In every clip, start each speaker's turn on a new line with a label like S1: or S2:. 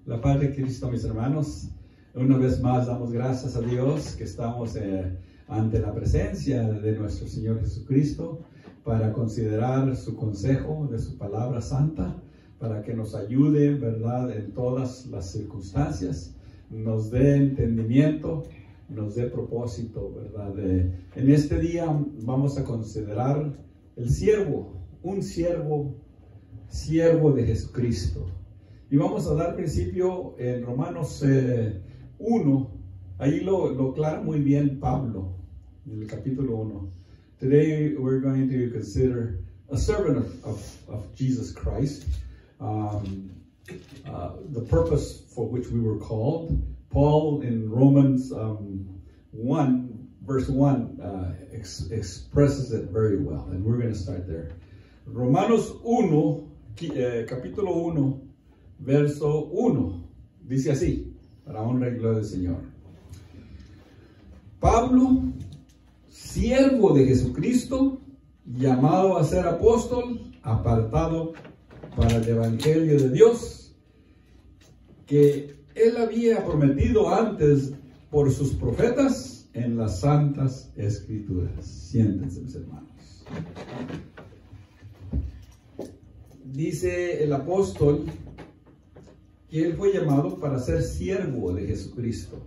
S1: La paz de Cristo, mis hermanos. Una vez más damos gracias a Dios que estamos ante la presencia de nuestro Señor Jesucristo para considerar su consejo de su palabra santa, para que nos ayude, ¿verdad?, en todas las circunstancias, nos dé entendimiento, nos dé propósito, ¿verdad? En este día vamos a considerar el siervo, un siervo de Jesucristo. Y vamos a dar principio en Romanos 1, ahí lo aclara muy bien Pablo, en el capítulo 1. Today we're going to consider a servant of Jesus Christ, the purpose for which we were called. Paul in Romans 1, verse 1 expresses it very well, and we're going to start there. Romanos 1, capítulo 1, verso 1, dice así, para honra y gloria del Señor. Pablo, siervo de Jesucristo, llamado a ser apóstol, apartado para el evangelio de Dios, que él había prometido antes por sus profetas en las santas escrituras. Siéntense, mis hermanos. Dice el apóstol que él fue llamado para ser siervo de Jesucristo.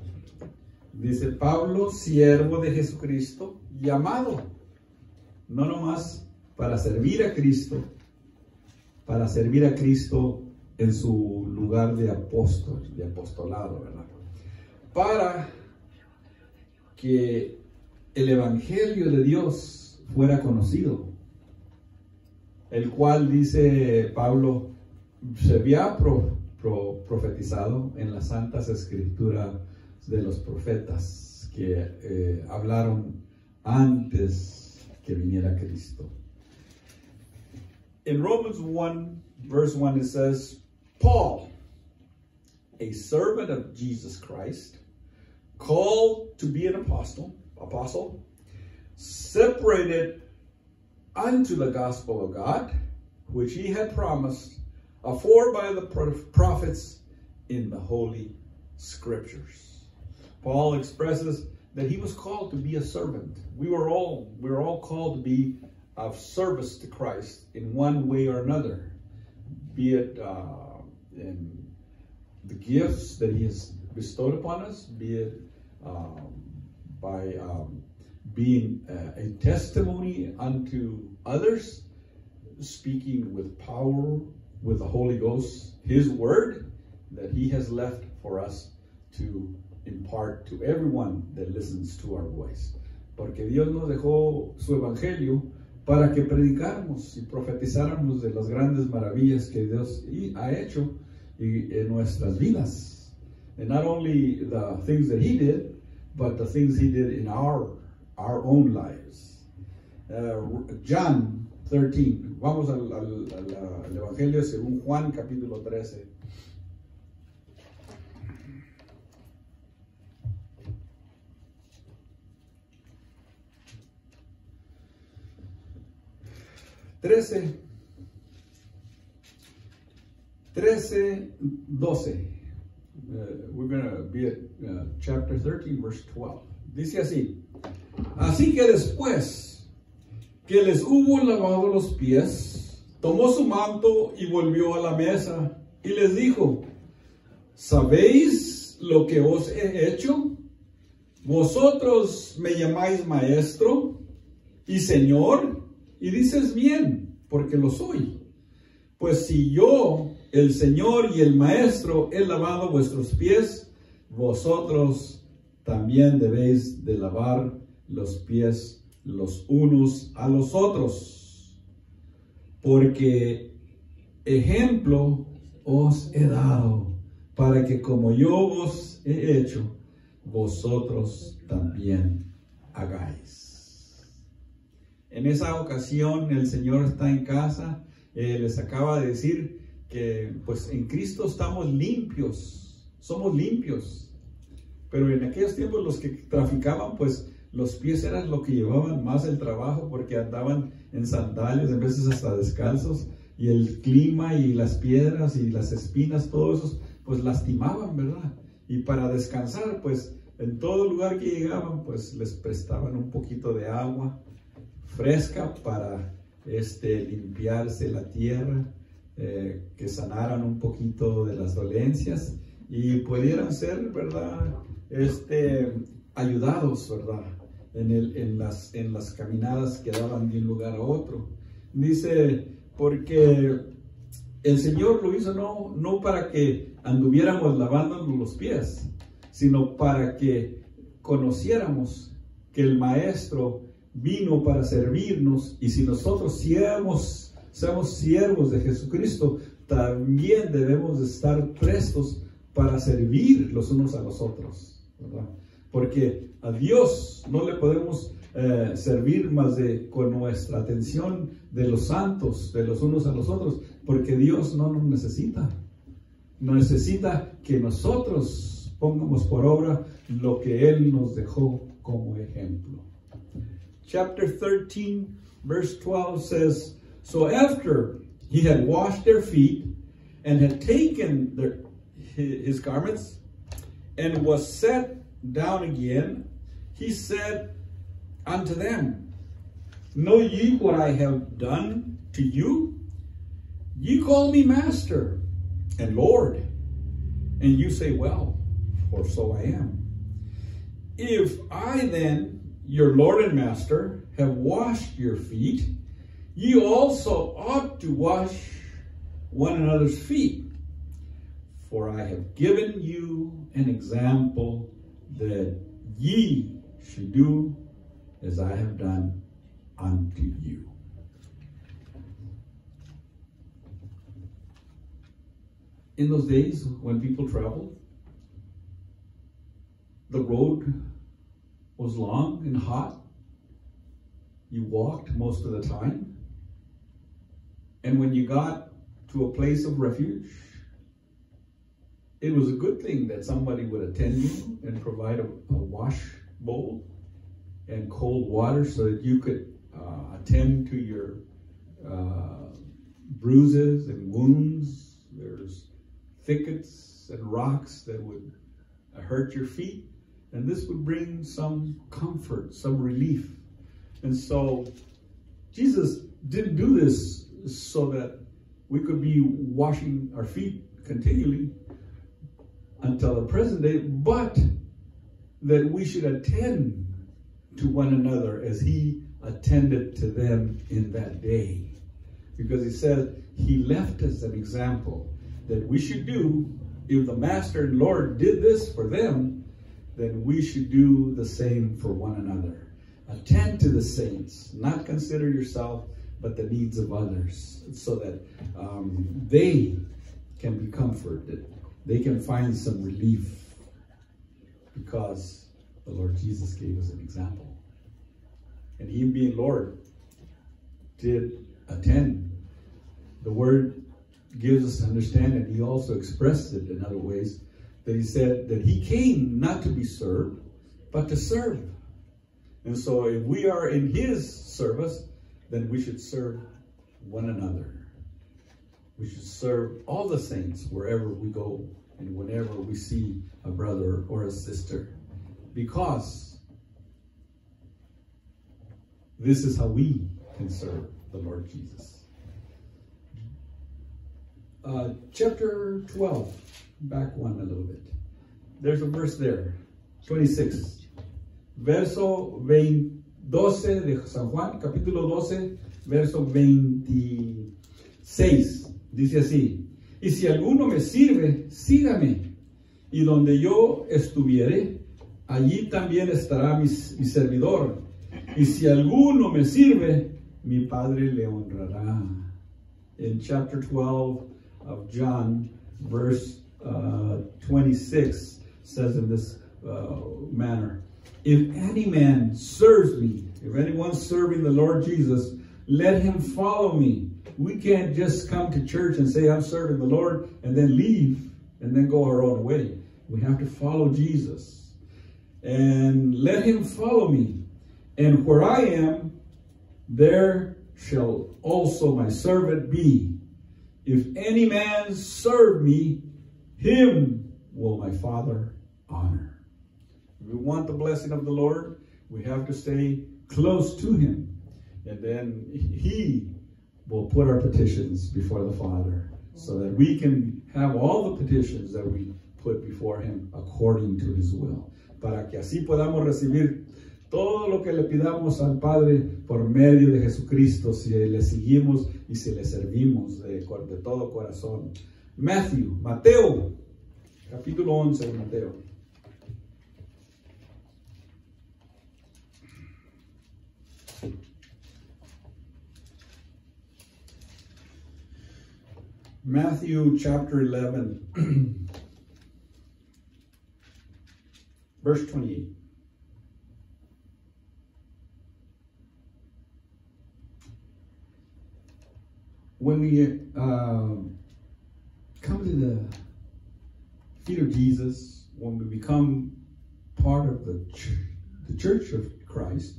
S1: Dice Pablo, siervo de Jesucristo, llamado, no nomás para servir a Cristo en su lugar de apóstol, de apostolado, ¿verdad? Para que el evangelio de Dios fuera conocido, el cual, dice Pablo, se había profetizado en las santas escrituras de los profetas que hablaron antes que viniera Cristo. In Romans 1, verse 1, it says, Paul, a servant of Jesus Christ, called to be an apostle, separated unto the gospel of God, which he had promised afore by the prophets in the holy scriptures. Paul expresses that he was called to be a servant. We were all called to be of service to Christ in one way or another, be it in the gifts that he has bestowed upon us, be it by being a testimony unto others, speaking with power, with the Holy Ghost, his word that he has left for us to impart to everyone that listens to our voice. Porque Dios nos dejó su evangelio para que predicáramos y profetizáramos de las grandes maravillas que Dios ha hecho en nuestras vidas. And not only the things that he did, but the things he did in our own lives. John 13. Vamos al Evangelio según Juan, capítulo 13. We're going to be at chapter 13, verse 12. Dice así: así que después que les hubo lavado los pies, tomó su manto y volvió a la mesa y les dijo: ¿sabéis lo que os he hecho? Vosotros me llamáis maestro y señor, y dices bien, porque lo soy. Pues si yo, el Señor y el Maestro, he lavado vuestros pies, vosotros también debéis de lavar los pies los unos a los otros. Porque ejemplo os he dado, para que como yo os he hecho, vosotros también hagáis. En esa ocasión el Señor está en casa. Les acaba de decir que pues en Cristo estamos limpios, somos limpios. Pero en aquellos tiempos los que traficaban, pues los pies eran lo que llevaban más el trabajo, porque andaban en sandalias, en veces hasta descalzos, y el clima y las piedras y las espinas, todo eso, pues lastimaban, ¿verdad? Y para descansar, pues en todo lugar que llegaban, pues les prestaban un poquito de agua fresca para limpiarse la tierra, que sanaran un poquito de las dolencias y pudieran ser, ¿verdad? Ayudados, ¿verdad? En las caminadas que daban de un lugar a otro. Dice, porque el Señor lo hizo no para que anduviéramos lavándonos los pies, sino para que conociéramos que el Maestro vino para servirnos, y si nosotros seamos siervos de Jesucristo, también debemos de estar prestos para servir los unos a los otros, ¿verdad? Porque a Dios no le podemos servir más con nuestra atención de los santos, de los unos a los otros, porque Dios no nos necesita. Necesita que nosotros pongamos por obra lo que Él nos dejó como ejemplo. Chapter 13, verse 12 says, "So after he had washed their feet and had taken his garments and was set down again, he said unto them, Know ye what I have done to you? Ye call me Master and Lord, and you say, Well, for so I am. If I then, your Lord and Master, have washed your feet, ye also ought to wash one another's feet. For I have given you an example that ye should do as I have done unto you." In those days when people traveled, the road was long and hot. You walked most of the time. And when you got to a place of refuge, it was a good thing that somebody would attend you and provide a wash bowl and cold water so that you could attend to your bruises and wounds. There's thickets and rocks that would hurt your feet, and this would bring some comfort, some relief. And so Jesus didn't do this so that we could be washing our feet continually until the present day, but that we should attend to one another as he attended to them in that day. Because he said he left us an example that we should do. If the Master and Lord did this for them, then we should do the same for one another. Attend to the saints, not consider yourself, but the needs of others, so that they can be comforted. They can find some relief, because the Lord Jesus gave us an example. And he, being Lord, did attend. The word gives us to understand, and he also expressed it in other ways, that he said that he came not to be served, but to serve. And so if we are in his service, then we should serve one another. We should serve all the saints wherever we go and whenever we see a brother or a sister, because this is how we can serve the Lord Jesus. Chapter 12, back one a little bit. There's a verse there, 26. Verso 12 de San Juan, capítulo 12, verso 26. Dice así: "Y si alguno me sirve, sígame, y donde yo estuviere, allí también estará mi servidor. Y si alguno me sirve, mi Padre le honrará." In chapter 12 of John, verse 26 says in this manner: "If any man serves me," if anyone's serving the Lord Jesus, "let him follow me." We can't just come to church and say, "I'm serving the Lord," and then leave and then go our own way. We have to follow Jesus. "And let him follow me. And where I am, there shall also my servant be. If any man serve me, him will my Father honor. If we want the blessing of the Lord, we have to stay close to him. And then he will put our petitions before the Father so that we can have all the petitions that we put before him according to his will. Para que así podamos recibir todo lo que le pidamos al Padre por medio de Jesucristo, si le seguimos y si le servimos de todo corazón. Mateo, capítulo 11 de Mateo. Matthew chapter 11, verse 28. When we come to the feet of Jesus, when we become part of the church of Christ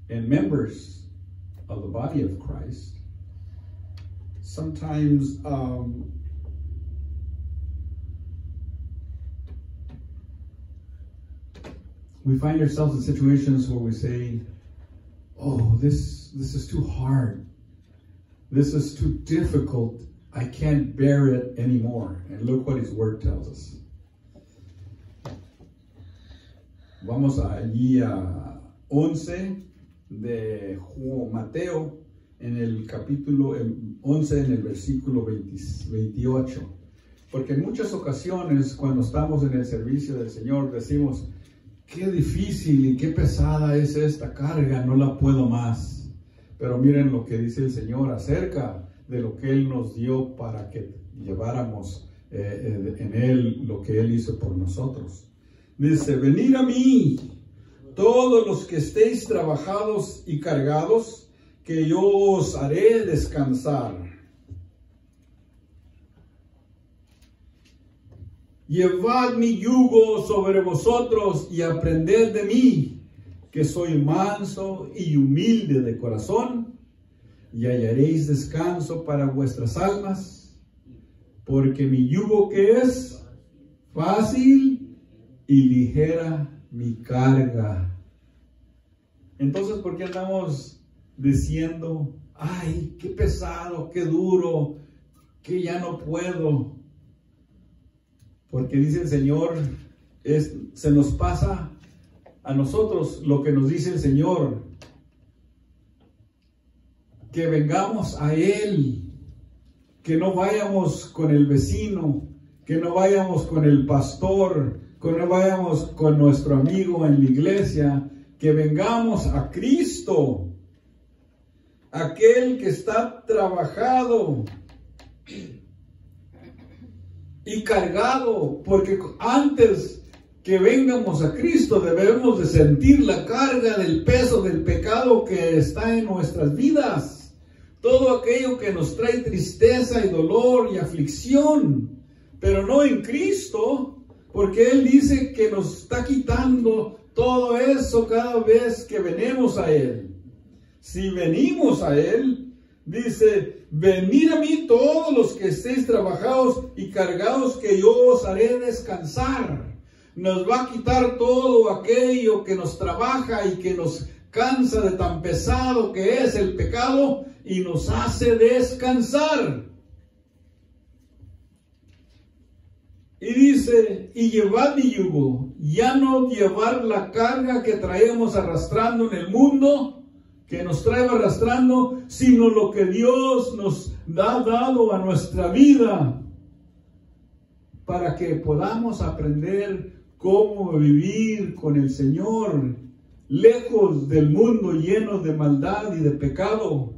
S1: and members of the body of Christ, sometimes we find ourselves in situations where we say, oh, this is too hard. This is too difficult. I can't bear it anymore. And look what his word tells us. Vamos allí a 11 de Mateo, en el capítulo 11, en el versículo 28. Porque en muchas ocasiones, cuando estamos en el servicio del Señor, decimos, qué difícil y qué pesada es esta carga, no la puedo más. Pero miren lo que dice el Señor acerca de lo que Él nos dio para que lleváramos en Él lo que Él hizo por nosotros. Dice, venid a mí, todos los que estéis trabajados y cargados, que yo os haré descansar. Llevad mi yugo sobre vosotros y aprended de mí, que soy manso y humilde de corazón, y hallaréis descanso para vuestras almas, porque mi yugo que es fácil y ligera mi carga. Entonces, ¿por qué andamos diciendo, ay, qué pesado, qué duro, que ya no puedo? Porque dice el Señor, se nos pasa a nosotros lo que nos dice el Señor, que vengamos a Él, que no vayamos con el vecino, que no vayamos con el pastor, que no vayamos con nuestro amigo en la iglesia, que vengamos a Cristo, aquel que está trabajado y cargado, porque antes que vengamos a Cristo debemos de sentir la carga del peso del pecado que está en nuestras vidas, todo aquello que nos trae tristeza y dolor y aflicción, pero no en Cristo, porque Él dice que nos está quitando todo eso cada vez que venimos a Él. Si venimos a Él, dice, venid a mí todos los que estéis trabajados y cargados, que yo os haré descansar. Nos va a quitar todo aquello que nos trabaja y que nos cansa de tan pesado que es el pecado y nos hace descansar. Y dice, y llevad mi yugo, ya no llevar la carga que traemos arrastrando en el mundo, que nos trae arrastrando, sino lo que Dios nos ha dado a nuestra vida, para que podamos aprender cómo vivir con el Señor, lejos del mundo lleno de maldad y de pecado.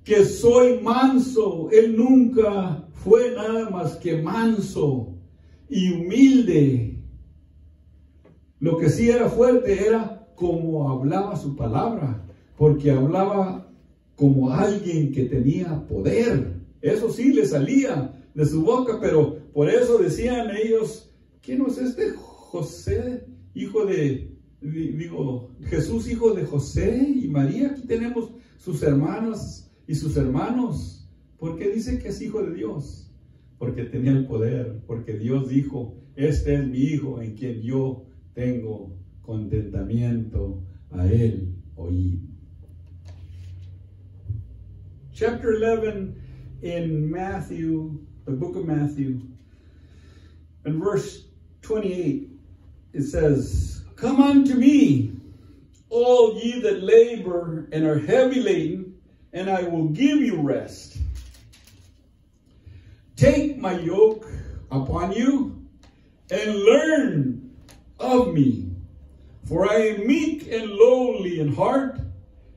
S1: Que soy manso, Él nunca fue nada más que manso y humilde. Lo que sí era fuerte era como hablaba su palabra, porque hablaba como alguien que tenía poder. Eso sí le salía de su boca, pero por eso decían ellos, ¿quién es este José, Jesús, hijo de José y María? Aquí tenemos sus hermanas y sus hermanos. ¿Por qué dice que es hijo de Dios? Porque tenía el poder, porque Dios dijo, este es mi hijo en quien yo tengo contentamiento, a él oíd. Chapter 11 in Matthew, the book of Matthew, in verse 28, it says, "Come unto me, all ye that labor and are heavy laden, and I will give you rest. Take my yoke upon you, and learn of me. For I am meek and lowly in heart,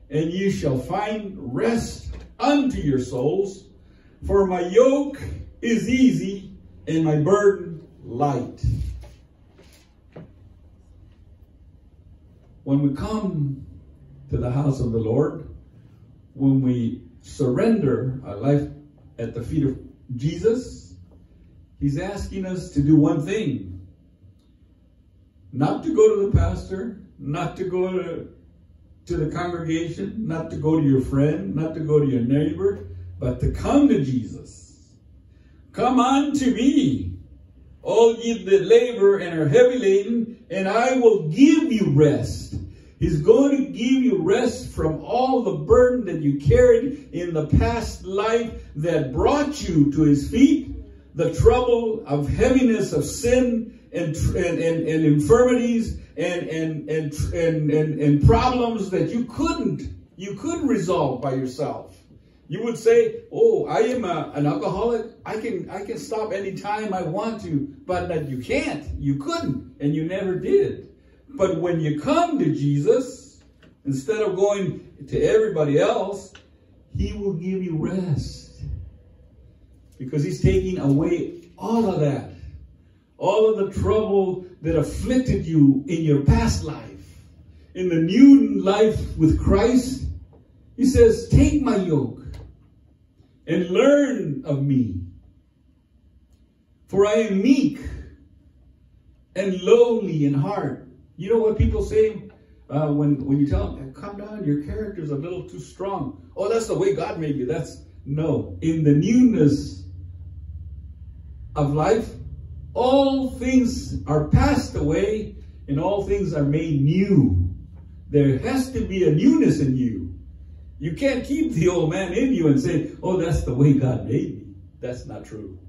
S1: and ye shall find rest unto your souls. For my yoke is easy, and my burden light." When we come to the house of the Lord, when we surrender our life at the feet of Jesus, he's asking us to do one thing. Not to go to the pastor, not to go to the congregation, not to go to your friend, not to go to your neighbor, but to come to Jesus. "Come unto me, all ye that labor and are heavy laden, and I will give you rest." He's going to give you rest from all the burden that you carried in the past life that brought you to his feet, the trouble of heaviness of sin and infirmities and problems that you couldn't resolve by yourself. You would say, "Oh, I am an alcoholic. I can stop anytime I want to," but that you can't. You couldn't, and you never did. But when you come to Jesus, instead of going to everybody else, he will give you rest. Because he's taking away all of that. All of the trouble that afflicted you in your past life. In the new life with Christ, he says, "Take my yoke and learn of me. For I am meek and lowly in heart." You know what people say when you tell them, "Calm down, your character's a little too strong." "Oh, that's the way God made you." No. In the newness of life, all things are passed away and all things are made new. There has to be a newness in you. You can't keep the old man in you and say, "Oh, that's the way God made me." That's not true.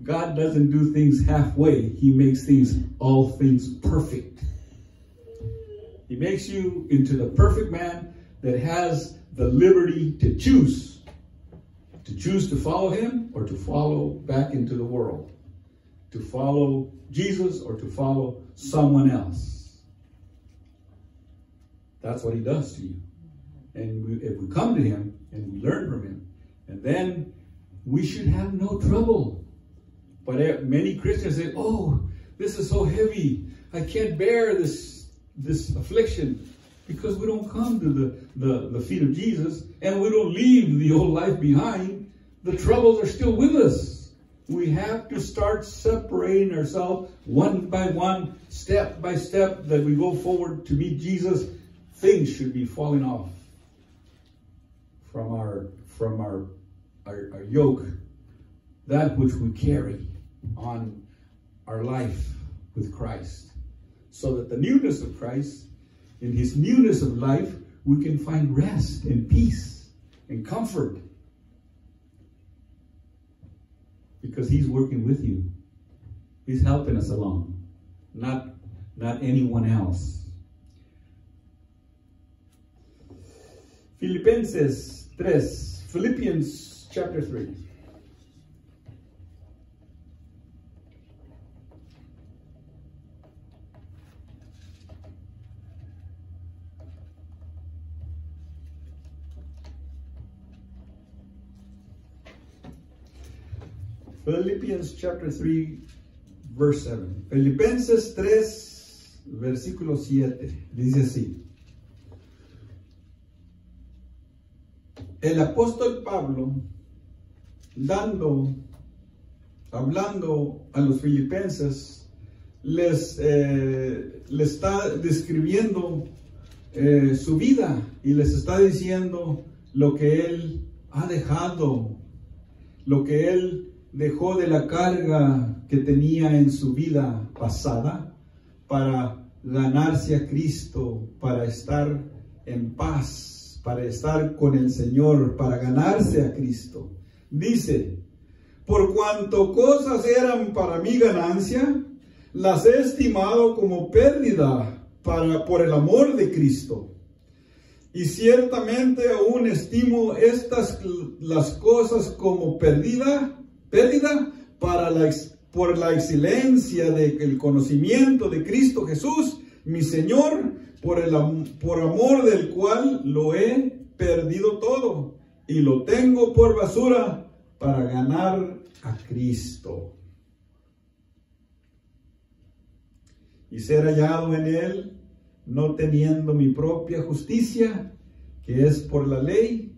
S1: God doesn't do things halfway. He makes all things perfect. He makes you into the perfect man that has the liberty to choose to follow him or to follow back into the world, to follow Jesus or to follow someone else. That's what he does to you. And if we come to him and we learn from him, and then we should have no trouble. But many Christians say, "Oh, this is so heavy. I can't bear this affliction," because we don't come to the feet of Jesus and we don't leave the old life behind. The troubles are still with us. We have to start separating ourselves one by one, step by step, that we go forward to meet Jesus. Things should be falling off from our yoke, that which we carry on our life with Christ. So that the newness of Christ, in his newness of life, we can find rest and peace and comfort. Because he's working with you. He's helping us along. Not anyone else. Philippians chapter 3. Philippians chapter 3, verse 7. Filipenses 3, versículo 7. Dice así. El apóstol Pablo, hablando a los filipenses, les está describiendo su vida y les está diciendo lo que él ha dejado lo que él dejó de la carga que tenía en su vida pasada para ganarse a Cristo, para estar en paz, para estar con el Señor, para ganarse a Cristo. Dice, por cuanto cosas eran para mi ganancia, las he estimado como pérdida por el amor de Cristo. Y ciertamente aún estimo las cosas como pérdida por la excelencia del conocimiento de Cristo Jesús, mi Señor, por amor del cual lo he perdido todo y lo tengo por basura para ganar a Cristo y ser hallado en él, no teniendo mi propia justicia, que es por la ley,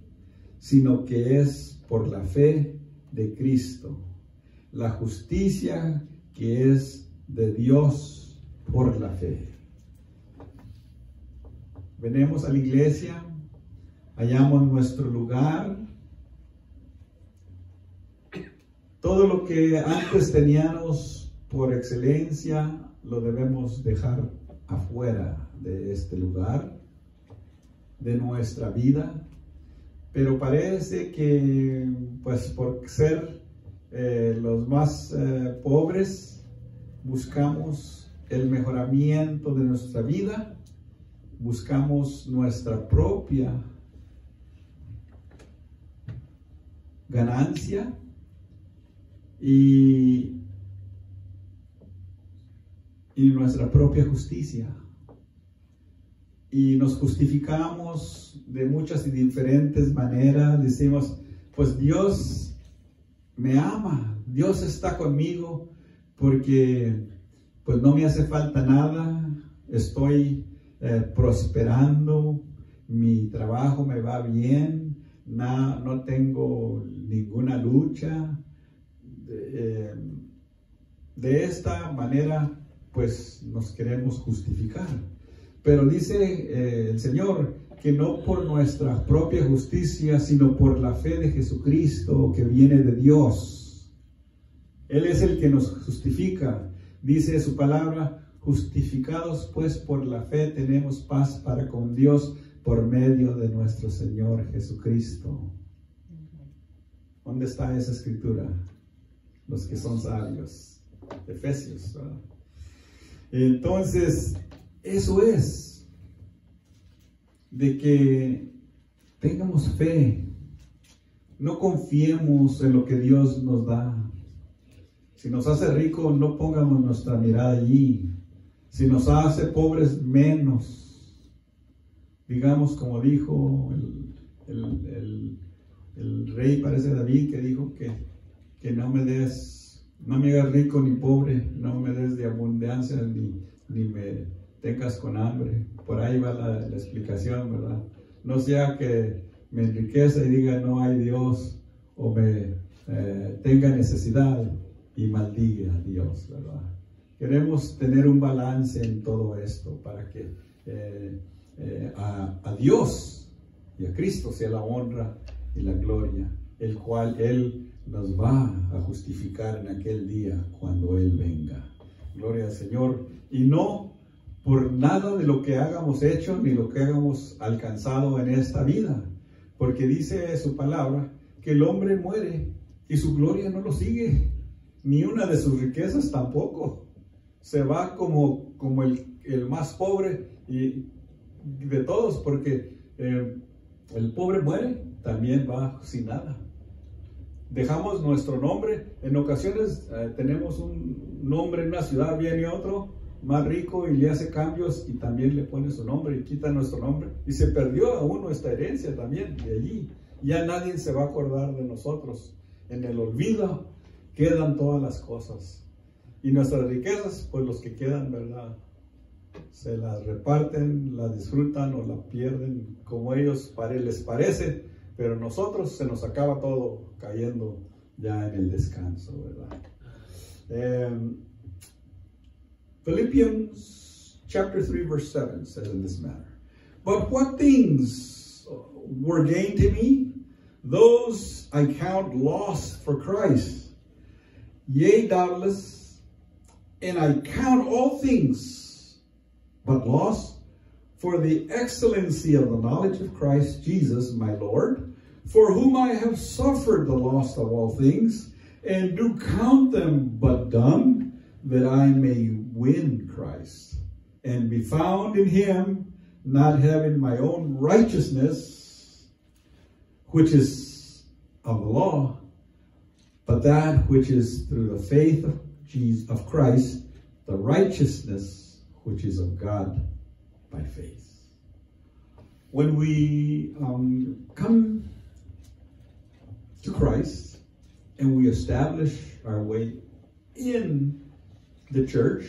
S1: sino que es por la fe de Cristo, la justicia que es de Dios por la fe. Venimos a la iglesia, hallamos nuestro lugar. Todo lo que antes teníamos por excelencia lo debemos dejar afuera de este lugar, de nuestra vida. Pero parece que, pues, por ser los más pobres, buscamos el mejoramiento de nuestra vida, buscamos nuestra propia ganancia y nuestra propia justicia. Y nos justificamos de muchas y diferentes maneras. Decimos, pues Dios me ama, Dios está conmigo porque pues no me hace falta nada, estoy prosperando, mi trabajo me va bien, no tengo ninguna lucha. De esta manera pues nos queremos justificar. Pero dice el Señor que no por nuestra propia justicia, sino por la fe de Jesucristo que viene de Dios. Él es el que nos justifica. Dice su palabra, justificados pues por la fe tenemos paz para con Dios por medio de nuestro Señor Jesucristo. ¿Dónde está esa escritura? Los que son sabios. Efesios, ¿verdad? Entonces, eso es, de que tengamos fe, no confiemos en lo que Dios nos da. Si nos hace rico, no pongamos nuestra mirada allí. Si nos hace pobres, menos. Digamos como dijo el rey, parece David, que dijo que no me hagas rico ni pobre, no me des de abundancia ni me tengas con hambre. Por ahí va la explicación, ¿verdad? No sea que me enriqueza y diga no hay Dios, o me tenga necesidad y maldiga a Dios, ¿verdad? Queremos tener un balance en todo esto para que a Dios y a Cristo sea la honra y la gloria, el cual Él nos va a justificar en aquel día cuando Él venga. Gloria al Señor. Y no por nada de lo que hayamos hecho ni lo que hayamos alcanzado en esta vida, porque dice su palabra que el hombre muere y su gloria no lo sigue, ni una de sus riquezas tampoco. Se va como el más pobre y de todos, porque el pobre muere, también va sin nada. Dejamos nuestro nombre. En ocasiones tenemos un nombre en una ciudad, viene otro más rico y le hace cambios y también le pone su nombre y quita nuestro nombre. Y se perdió aún nuestra herencia también de allí. Ya nadie se va a acordar de nosotros. En el olvido quedan todas las cosas. Y nuestras riquezas, pues los que quedan, ¿verdad? Se las reparten, las disfrutan o las pierden como ellos les parece. Pero nosotros se nos acaba todo cayendo ya en el descanso, ¿verdad? Philippians chapter 3 verse 7 says in this manner, but what things were gain to me, those I count lost for Christ. Yea, doubtless, and I count all things but loss for the excellency of the knowledge of Christ Jesus my Lord, for whom I have suffered the loss of all things, and do count them but dung, that I may win Christ, and be found in him, not having my own righteousness, which is of the law, but that which is through the faith of Christ, the righteousness which is of God by faith. When we come to Christ and we establish our way in the church,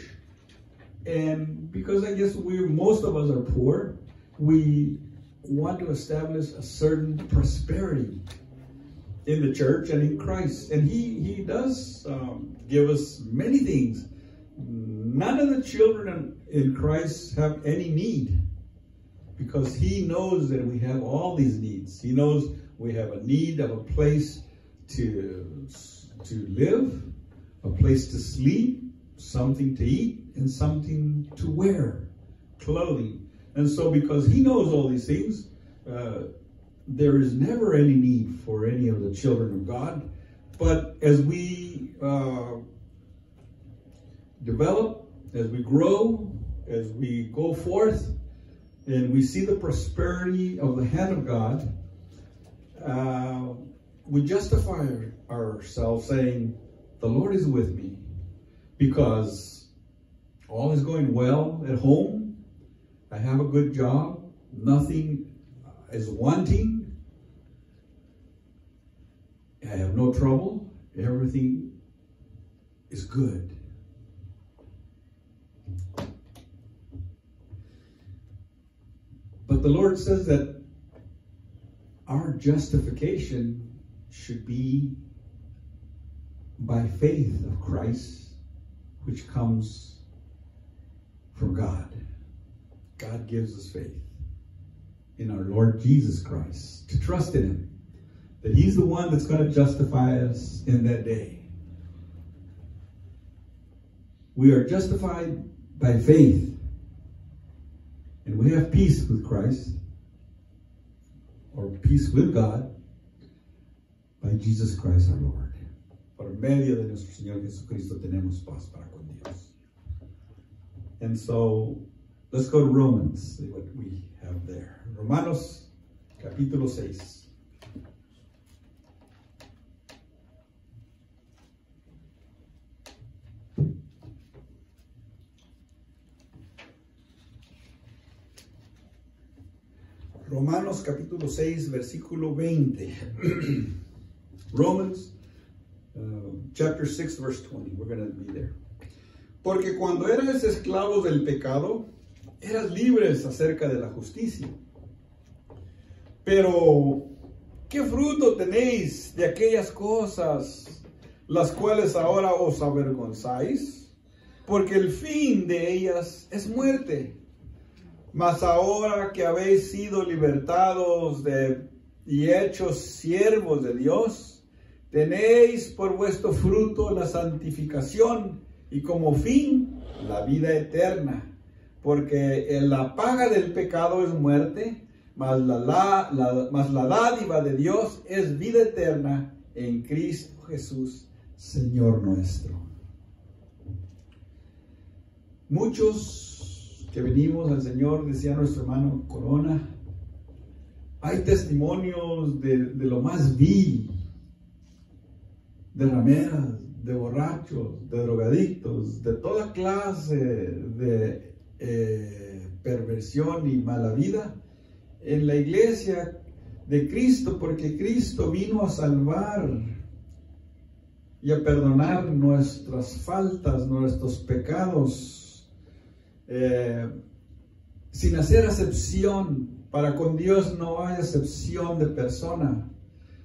S1: and because I guess most of us are poor, we want to establish a certain prosperity in the church and in Christ. And he does give us many things. None of the children in Christ have any need, because he knows that we have all these needs. He knows we have a need of a place to live, a place to sleep, something to eat, and something to wear, clothing. And so because he knows all these things, there is never any need for any of the children of God. But as we develop, as we grow, as we go forth, and we see the prosperity of the hand of God, we justify ourselves saying, the Lord is with me, because all is going well at home. I have a good job. Nothing is wanting. I have no trouble. Everything is good. But the Lord says that our justification should be by faith of Christ, which comes from God. God gives us faith in our Lord Jesus Christ, to trust in him, that he's the one that's going to justify us in that day. We are justified by faith, and we have peace with Christ, or peace with God, by Jesus Christ our Lord. Por medio de nuestro Señor Jesucristo tenemos paz para con Dios. And so, let's go to Romans, see what we have there. Romanos, capítulo 6. Romanos capítulo 6, versículo 20. Romans chapter 6, verse 20. We're going to be there. Porque cuando eras esclavos del pecado, eras libres acerca de la justicia. Pero, ¿qué fruto tenéis de aquellas cosas las cuales ahora os avergonzáis? Porque el fin de ellas es muerte. Mas ahora que habéis sido libertados y hechos siervos de Dios, tenéis por vuestro fruto la santificación y como fin la vida eterna. Porque la paga del pecado es muerte, mas la dádiva de Dios es vida eterna en Cristo Jesús, Señor nuestro. Muchos que venimos al Señor, decía nuestro hermano Corona, hay testimonios de lo más vil, de rameras, de borrachos, de drogadictos, de toda clase de perversión y mala vida en la iglesia de Cristo, porque Cristo vino a salvar y a perdonar nuestras faltas, nuestros pecados, sin hacer acepción. Para con Dios no hay acepción de persona.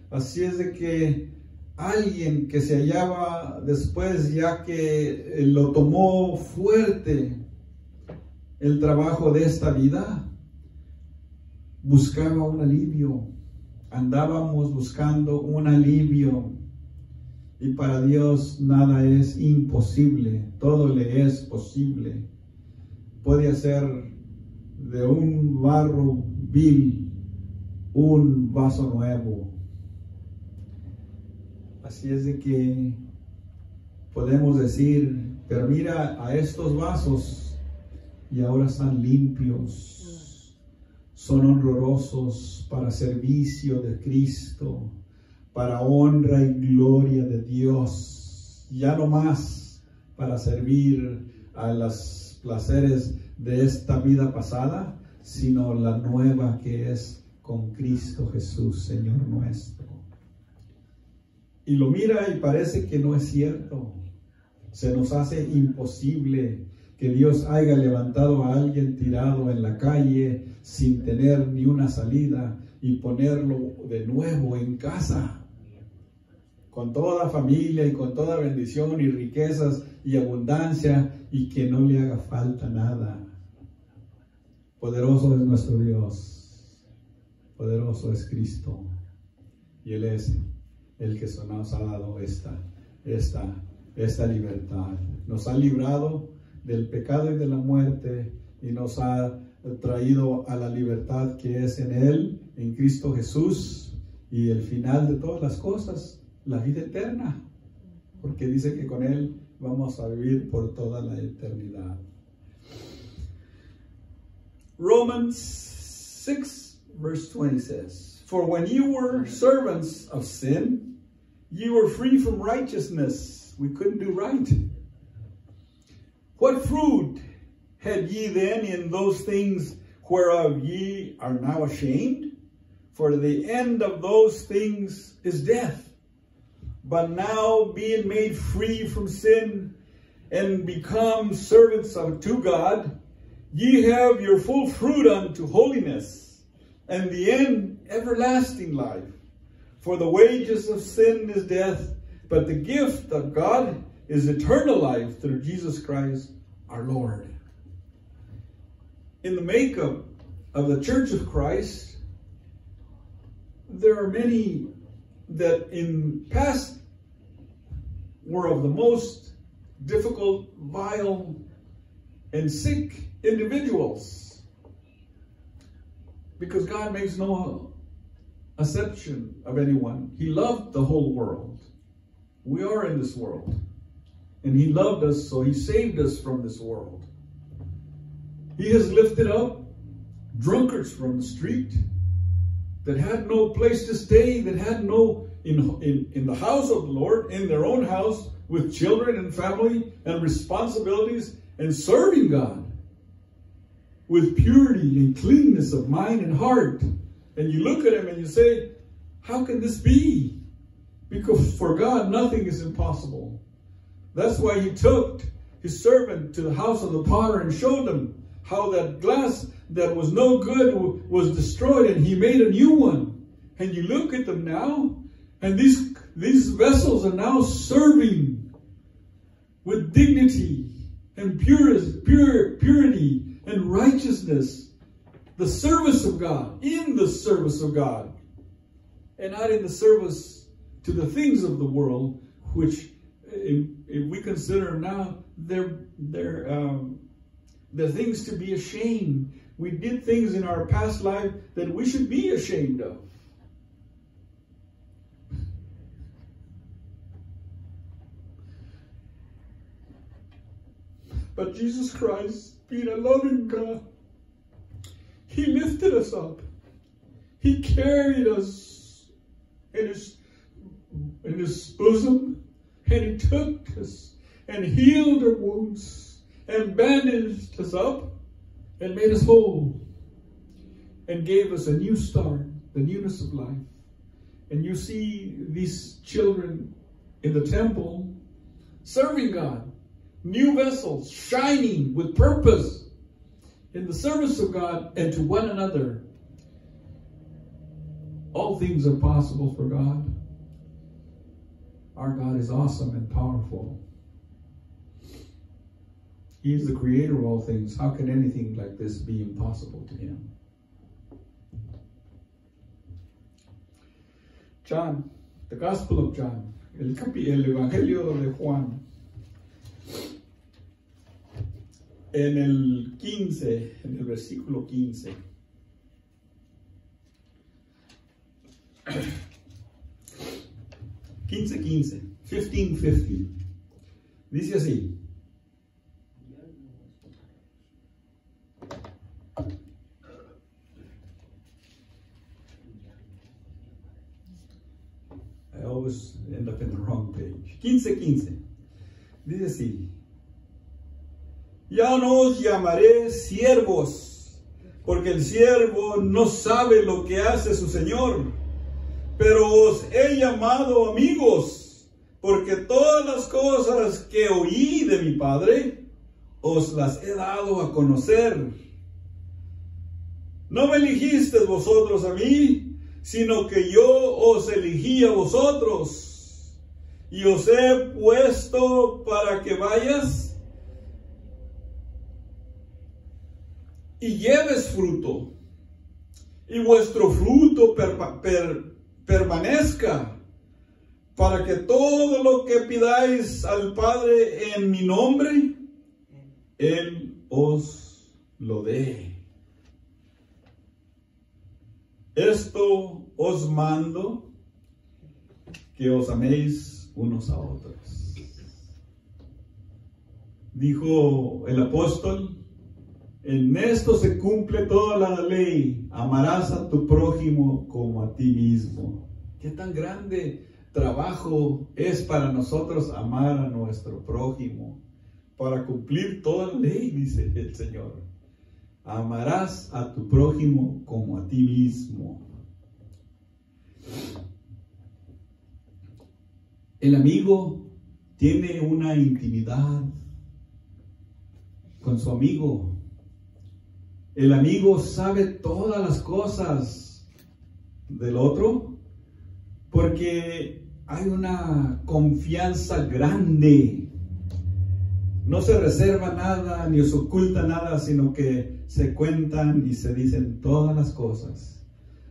S1: Así es de que alguien que se hallaba después, ya que lo tomó fuerte el trabajo de esta vida, buscaba un alivio
S2: Andábamos buscando un alivio y para Dios nada es imposible, todo le es posible. Puede hacer de un barro vil un vaso nuevo. Así es de que podemos decir, pero mira a estos vasos y ahora están limpios, son honrosos para servicio de Cristo, para honra y gloria de Dios, ya no más para servir a los placeres de esta vida pasada, sino la nueva que es con Cristo Jesús, Señor nuestro. Y lo mira y parece que no es cierto. Se nos hace imposible que Dios haya levantado a alguien tirado en la calle sin tener ni una salida y ponerlo de nuevo en casa, con toda familia y con toda bendición y riquezas y abundancia, y que no le haga falta nada. Poderoso es nuestro Dios, poderoso es Cristo, y Él es el que nos ha dado esta libertad. Nos ha librado del pecado y de la muerte y nos ha traído a la libertad que es en Él, en Cristo Jesús, y el final de todas las cosas, la vida eterna, porque dice que con Él vamos a vivir por toda la eternidad.
S1: Romans 6 verse 20 says, "For when you were servants of sin, you were free from righteousness." We couldn't do right. "What fruit had ye then in those things whereof ye are now ashamed? For the end of those things is death. But now being made free from sin and become servants unto God, ye have your full fruit unto holiness, and the end everlasting life. For the wages of sin is death, but the gift of God is eternal life through Jesus Christ our Lord." In the makeup of the Church of Christ, there are many that in past were of the most difficult, vile, and sick individuals, because God makes no exception of anyone. He loved the whole world. We are in this world, and He loved us, so He saved us from this world. He has lifted up drunkards from the street that had no place to stay, that had no in the house of the Lord, in their own house, with children and family and responsibilities, and serving God with purity and cleanness of mind and heart. And you look at him and you say, how can this be? Because for God, nothing is impossible. That's why He took His servant to the house of the potter and showed them how that glass that was no good was destroyed, and He made a new one. And you look at them now, and these vessels are now serving with dignity and purity and righteousness, the service of God, in the service of God, and not in the service to the things of the world, which, if we consider now, they're things to be ashamed. We did things in our past life that we should be ashamed of. But Jesus Christ, being a loving God, He lifted us up. He carried us in His bosom, and He took us and healed our wounds and bandaged us up and made us whole and gave us a new start, the newness of life. And you see these children in the temple serving God, new vessels, shining with purpose in the service of God and to one another. All things are possible for God. Our God is awesome and powerful. He is the creator of all things. How can anything like this be impossible to Him?
S2: John, the Gospel of John, el Evangelio de Juan. En el 15, en el versículo 15. Quince, 15:15. Dice así. I always end up in the wrong page. 15:15. Dice así. Ya no os llamaré siervos, porque el siervo no sabe lo que hace su Señor, pero os he llamado amigos, porque todas las cosas que oí de mi Padre, os las he dado a conocer. No me eligisteis vosotros a mí, sino que yo os elegí a vosotros, y os he puesto para que vayas y lleves fruto, y vuestro fruto permanezca, para que todo lo que pidáis al Padre en mi nombre, Él os lo dé. Esto os mando, que os améis unos a otros. Dijo el apóstol, en esto se cumple toda la ley, amarás a tu prójimo como a ti mismo. ¿Qué tan grande trabajo es para nosotros amar a nuestro prójimo? Para cumplir toda la ley, dice el Señor. Amarás a tu prójimo como a ti mismo. El amigo tiene una intimidad con su amigo. El amigo sabe todas las cosas del otro porque hay una confianza grande. No se reserva nada ni se oculta nada, sino que se cuentan y se dicen todas las cosas.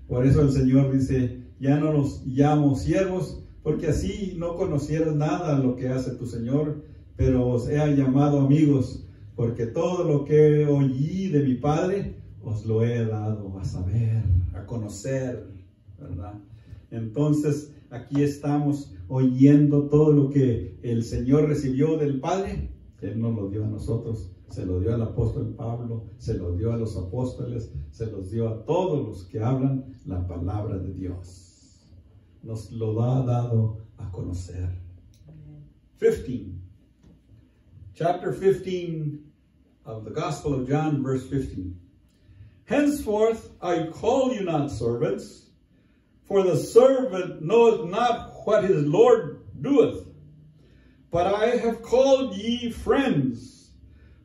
S2: Por eso el Señor dice, ya no los llamo siervos, porque así no conocieras nada lo que hace tu Señor, pero os he llamado amigos, porque todo lo que oí de mi Padre, os lo he dado a saber, a conocer, ¿verdad? Entonces, aquí estamos oyendo todo lo que el Señor recibió del Padre. Él nos lo dio a nosotros, se lo dio al apóstol Pablo, se lo dio a los apóstoles, se los dio a todos los que hablan la palabra de Dios. Nos lo ha dado a conocer. 15. Chapter 15 of the Gospel of John, verse 15. Henceforth I call you not servants, for the servant knoweth not what his Lord doeth. But I have called ye friends,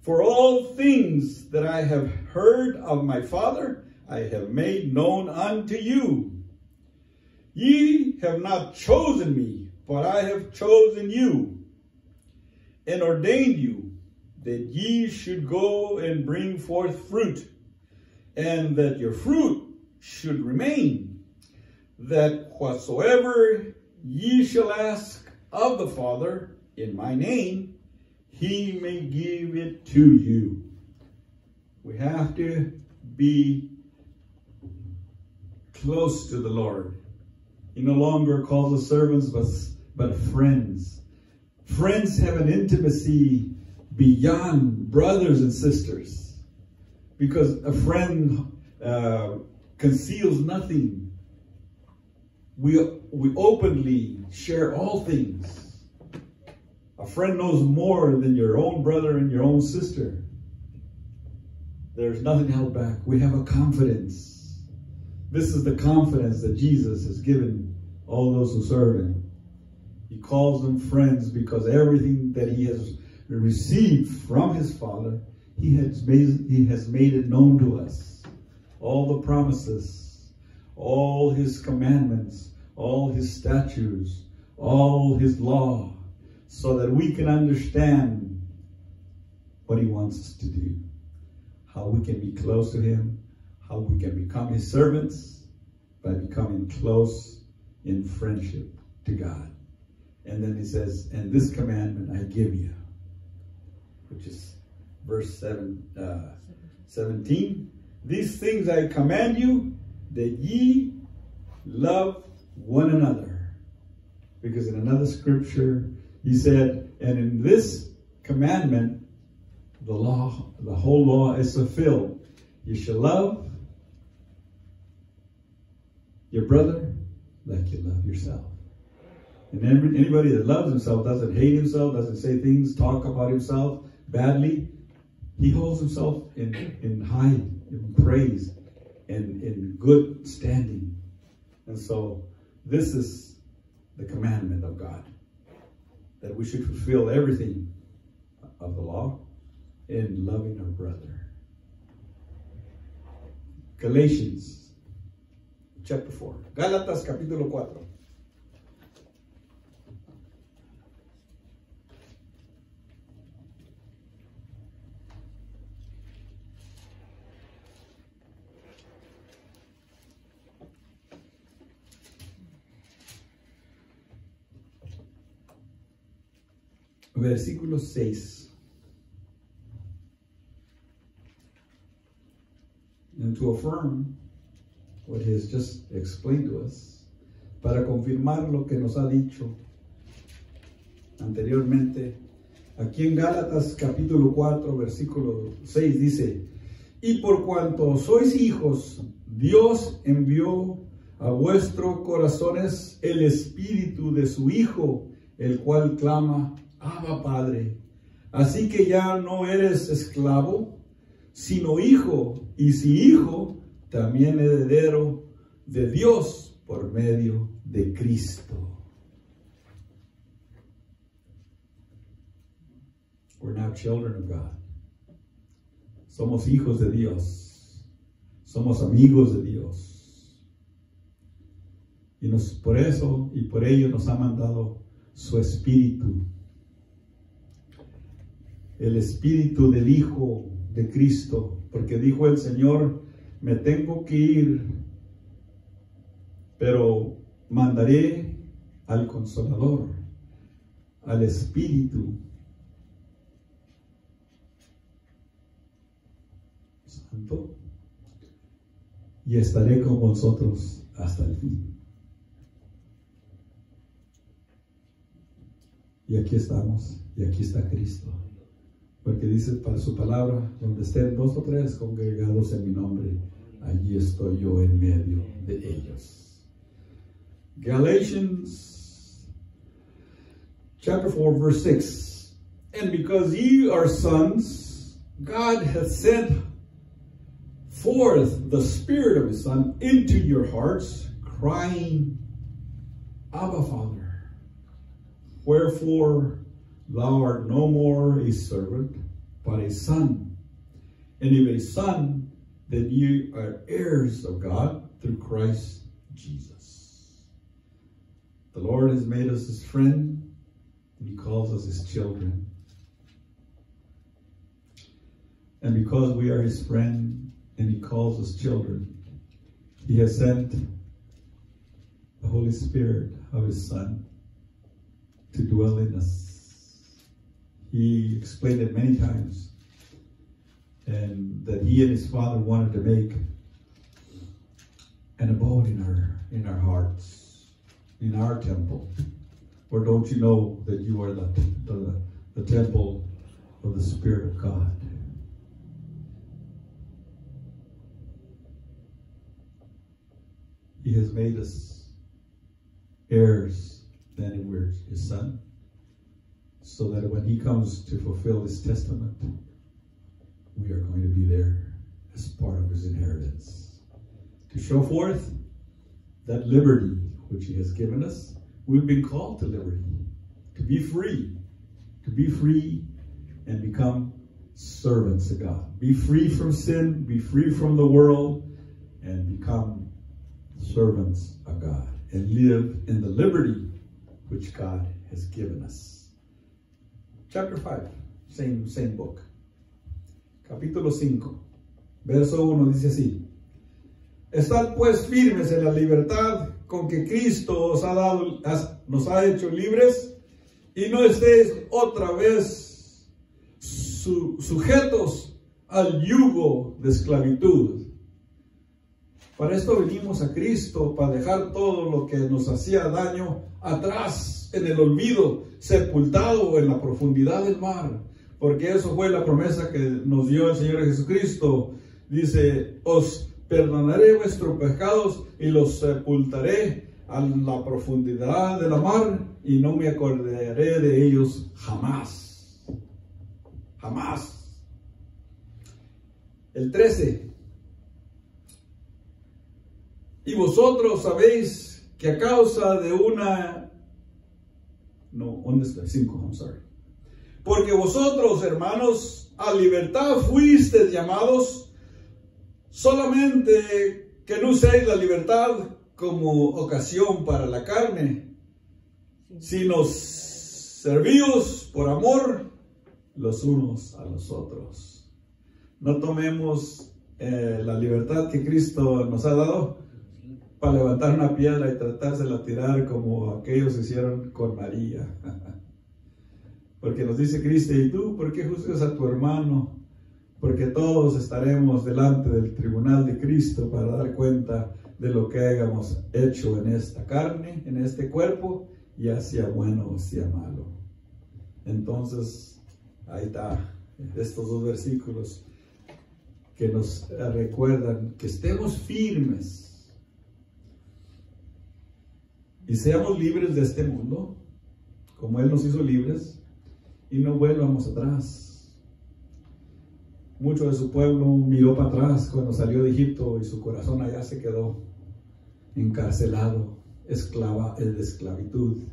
S2: for all things that I have heard of my Father, I have made known unto you. Ye have not chosen me, but I have chosen you, and ordained you, that ye should go and bring forth fruit, and that your fruit should remain, that whatsoever ye shall ask of the Father in my name, he may give it to you. We have to be close to the Lord. He no longer calls us servants, but friends. Friends have an intimacy beyond brothers and sisters, because a friend conceals nothing. We openly share all things. A friend knows more than your own brother and your own sister. There's nothing held back. We have a confidence. This is the confidence that Jesus has given all those who serve him. He calls them friends because everything that he has received from his Father, he has made it known to us. All the promises, all his commandments, all his statutes, all his law, so that we can understand what he wants us to do, how we can be close to him, how we can become his servants by becoming close
S1: in friendship to God. And then he says, and this commandment I give you, which is verse 17. These things I command you, that ye love one another. Because in another scripture, he said, and in this commandment, the whole law is fulfilled. You shall love your brother like you love yourself. And anybody that loves himself doesn't hate himself, doesn't say things, talk about himself badly. He holds himself in high in praise and in good standing. And so this is the commandment of God, that we should fulfill everything of the law in loving our brother. Galatians chapter 4. Gálatas capítulo 4. Versículo 6. And to affirm what he has just explained to us, para confirmar lo que nos ha dicho anteriormente, aquí en Gálatas capítulo 4, versículo 6 dice, y por cuanto sois hijos, Dios envió a vuestros corazones el espíritu de su Hijo, el cual clama, Abba Padre. Así que ya no eres esclavo, sino hijo, y si hijo, también heredero de Dios por medio de Cristo. We're now children of God. Somos hijos de Dios. Somos amigos de Dios. Y por eso y por ello nos ha mandado su espíritu. El espíritu del Hijo de Cristo, porque dijo el Señor, me tengo que ir, pero mandaré al Consolador, al Espíritu Santo, y estaré con vosotros hasta el fin. Y aquí estamos, y aquí está Cristo. Porque dice para su palabra, donde estén 2 o 3 congregados en mi nombre, allí estoy yo en medio de ellos. Galatians chapter 4 verse 6. And because ye are sons, God hath sent forth the Spirit of his Son into your hearts, crying, Abba, Father. Wherefore thou art no more a servant, but a son. And if a son, then ye are heirs of God through Christ Jesus. The Lord has made us his friend, and he calls us his children. And because we are his friend, and he calls us children, he has sent the Holy Spirit of his Son to dwell in us. He explained it many times, and that he and his Father wanted to make an abode in our hearts, in our temple. Or don't you know that you are the temple of the Spirit of God? He has made us heirs, then we're his son, so that when he comes to fulfill his testament, we are going to be there as part of his inheritance. To show forth that liberty which he has given us, we've been called to liberty, to be free and become servants of God. Be free from sin, be free from the world, and become servants of God, and live in the liberty which God has given us. Chapter 5, same book. Capítulo 5, verso 1 dice así: Estad pues firmes en la libertad
S2: con que Cristo nos ha hecho libres y no estéis otra vez sujetos al yugo de esclavitud. Para esto venimos a Cristo, para dejar todo lo que nos hacía daño atrás, en el olvido, sepultado en la profundidad del mar. Porque eso fue la promesa que nos dio el Señor Jesucristo. Dice, os perdonaré vuestros pecados y los sepultaré a la profundidad de la mar y no me acordaré de ellos jamás. Jamás. El 13. Y vosotros sabéis que a causa de ¿dónde está? 5, I'm sorry. Porque vosotros, hermanos, a libertad fuisteis llamados, solamente que no uséis la libertad como ocasión para la carne, sino servíos por amor los unos a los otros. No tomemos la libertad que Cristo nos ha dado para levantar una piedra y tratársela a tirar como aquellos hicieron con María. Porque nos dice Cristo, ¿y tú por qué juzgas a tu hermano? Porque todos estaremos delante del tribunal de Cristo para dar cuenta de lo que hayamos hecho en esta carne, en este cuerpo, ya sea bueno o sea malo. Entonces, ahí está, estos 2 versículos que nos recuerdan que estemos firmes y seamos libres de este mundo, como Él nos hizo libres, y no vuelvamos atrás. Mucho de su pueblo miró para atrás cuando salió de Egipto y su corazón allá se quedó encarcelado, en esclavitud.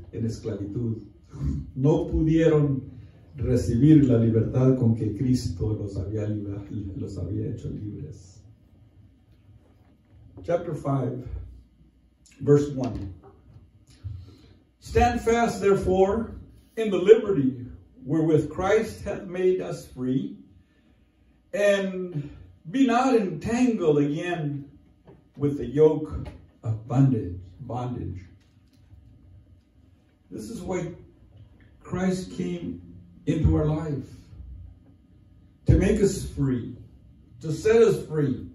S2: No pudieron recibir la libertad con que Cristo los había hecho libres. Chapter 5, verse 1. Stand fast, therefore, in the liberty wherewith Christ hath made us free, and be not entangled again with the yoke of bondage. This is why Christ came into our life, to make us free, to set us free.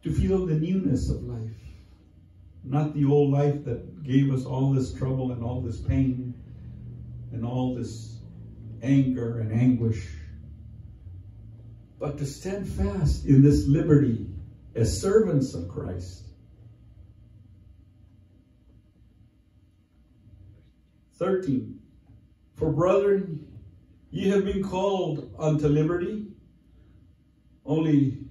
S2: To feel the newness of life, not the old life that gave us all this trouble and all this pain and all this anger and anguish, but to stand fast in this liberty as servants of Christ. 13. For brethren, ye have been called unto liberty, only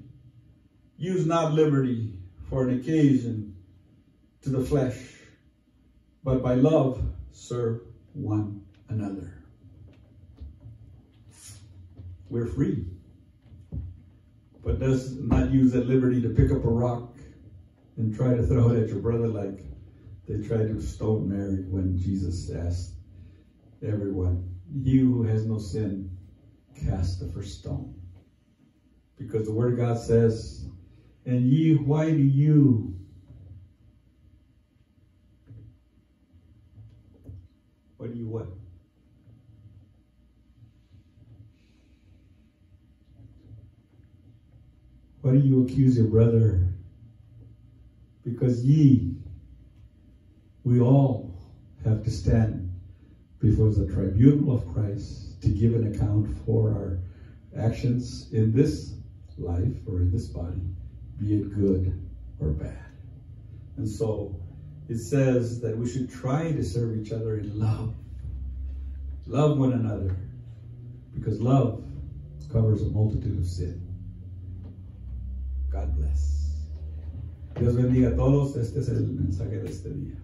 S2: use not liberty for an occasion to the flesh, but by love serve one another. We're free, but does not use that liberty to pick up a rock and try to throw it at your brother like they tried to stone Mary when Jesus asked everyone, "You who has no sin, cast the first stone." Because the Word of God says, "And ye, why do you what? Why do you accuse your brother? Because we all have to stand before the tribunal of Christ to give an account for our actions in this life or in this body, be it good or bad." And so it says that we should try to serve each other in love. Love one another, because love covers a multitude of sin. God bless. Dios bendiga a todos. Este es el mensaje de este día.